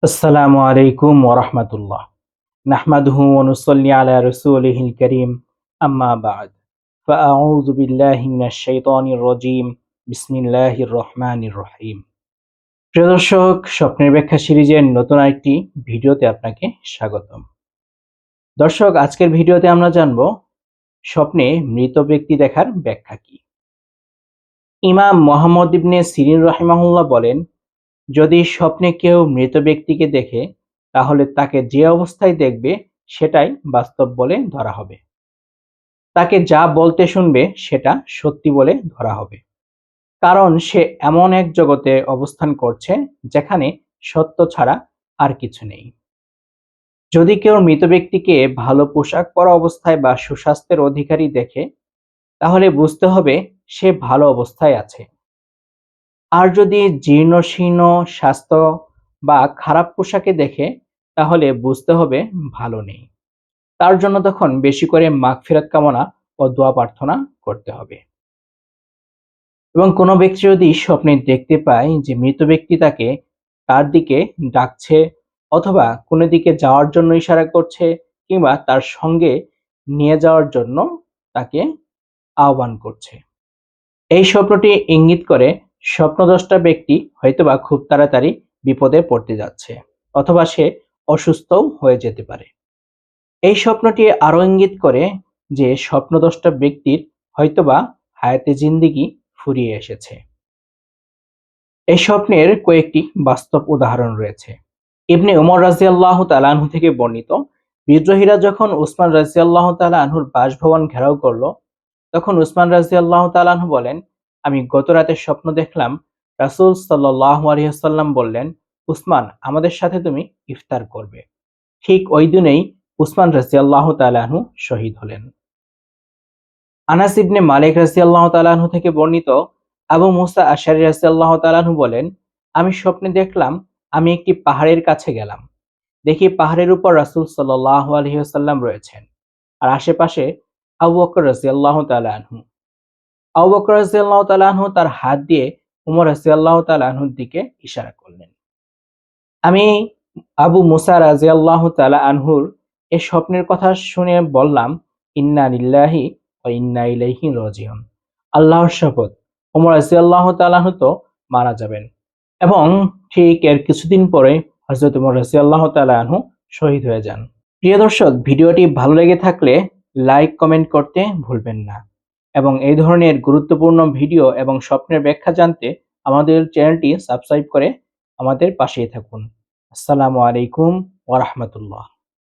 আসসালামু আলাইকুম ওয়া রাহমাতুল্লাহ। নাহমাদুহু ওয়া নুসাল্লি আলা রাসূলিহিল কারীম। আম্মা বা'দ। ফাআউযু বিল্লাহি মিনাশ শাইতানির রাজীম। বিসমিল্লাহির রহমানির রহিম। প্রিয় দর্শক, স্বপ্নের ব্যাখ্যা সিরিজের নতুন আরেকটি ভিডিওতে আপনাকে স্বাগতম। দর্শক, আজকের ভিডিওতে আমরা জানব স্বপ্নে মৃত ব্যক্তি দেখার ব্যাখ্যা কি। ইমাম মুহাম্মদ ইবনে সিরিন রাহিমাহুল্লাহ বলেন, যদি স্বপ্নে কেউ মৃত ব্যক্তিকে দেখে তাহলে তাকে যে অবস্থায় দেখবে সেটাই বাস্তব বলে ধরা হবে। তাকে যা বলতে শুনবে সেটা সত্যি বলে ধরা হবে, কারণ সে এমন এক জগতে অবস্থান করছে যেখানে সত্য ছাড়া আর কিছু নেই। যদি কেউ মৃত ব্যক্তিকে ভালো পোশাক পরা অবস্থায় বা সুস্বাস্থ্যের অধিকারী দেখে তাহলে বুঝতে হবে সে ভালো অবস্থায় আছে। আর যদি জীর্ণশীর্ণ স্বাস্থ্য বা খারাপ পোশাকে দেখে তাহলে বুঝতে হবে ভালো নেই। তার জন্য তখন বেশি করে মাগফিরাত কামনা ও দোয়া প্রার্থনা করতে হবে। এবং কোনো ব্যক্তি যদি স্বপ্নে দেখতে পায় যে মৃত ব্যক্তি তাকে তার দিকে ডাকছে অথবা কোনো দিকে যাওয়ার জন্য ইশারা করছে কিংবা তার সঙ্গে নিয়ে যাওয়ার জন্য তাকে আহ্বান করছে, এই স্বপ্নটি ইঙ্গিত করে স্বপ্নদ্রষ্টা ব্যক্তি হয়তোবা খুব তাড়াতাড়ি বিপদে পড়তে যাচ্ছে অথবা সে অসুস্থও হয়ে যেতে পারে। এই স্বপ্নটি আরো ইঙ্গিত করে যে স্বপ্নদ্রষ্টা ব্যক্তির হয়তোবা হায়াতে জিন্দেগি ফুরিয়ে এসেছে। এই স্বপ্নের কয়েকটি বাস্তব উদাহরণ রয়েছে। ইবনে উমর রাদিয়াল্লাহু তাআলা আনহু থেকে বর্ণিত, বিদ্রোহীরা যখন উসমান রাদিয়াল্লাহু তাআলা আনহুর বাসভবন ঘেরাও করলো তখন উসমান রাদিয়াল্লাহু তাআলা আনহু বলেন, আমি গত রাতে স্বপ্ন দেখলাম রাসূল সাল্লাল্লাহু আলাইহি ওয়াসাল্লাম বললেন, উসমান, আমাদের সাথে তুমি ইফতার করবে। ঠিক ওই দিনেই উসমান রাদিয়াল্লাহু তাআলা আনহু শহীদ হলেন। আনাস ইবনে মালিক রাদিয়াল্লাহু তাআলা আনহু থেকে বর্ণিত, আবু মুসা আশআরী রাদিয়াল্লাহু তাআলা আনহু বলেন, আমি স্বপ্নে দেখলাম আমি একটি পাহাড়ের কাছে গেলাম। দেখি পাহাড়ের উপর রাসূল সাল্লাল্লাহু আলাইহি ওয়াসাল্লাম রয়েছেন আর আশেপাশে আবু বকর রাদিয়াল্লাহু তাআলা আনহু। আবু বকর রাদিয়াল্লাহু তাআলা আনহু তার হাত দিয়ে উমর রাদিয়াল্লাহু তাআলা আনহুর দিকে ইশারা করলেন। আমি আবু মুসা রাদিয়াল্লাহু তাআলা আনহুর এ স্বপ্নের কথা শুনে বললাম, ইন্না লিল্লাহি ওয়া ইন্না ইলাইহি রাজিউন। আল্লাহর শপথ, ওমর রাদিয়াল্লাহু তাআলা আনহু তো মারা যাবেন। এবং ঠিক এর কিছুদিন পরে হযরত ওমর রাদিয়াল্লাহু তাআলা আনহু শহীদ হয়ে যান। প্রিয় দর্শক, ভিডিওটি ভালো লেগে থাকলে লাইক কমেন্ট করতে ভুলবেন না এবং এই ধরনের গুরুত্বপূর্ণ ভিডিও এবং স্বপ্নের ব্যাখ্যা জানতে আমাদের চ্যানেলটি সাবস্ক্রাইব করে আমাদের পাশেই থাকুন। আসসালামু আলাইকুম ওয়া রাহমাতুল্লাহ।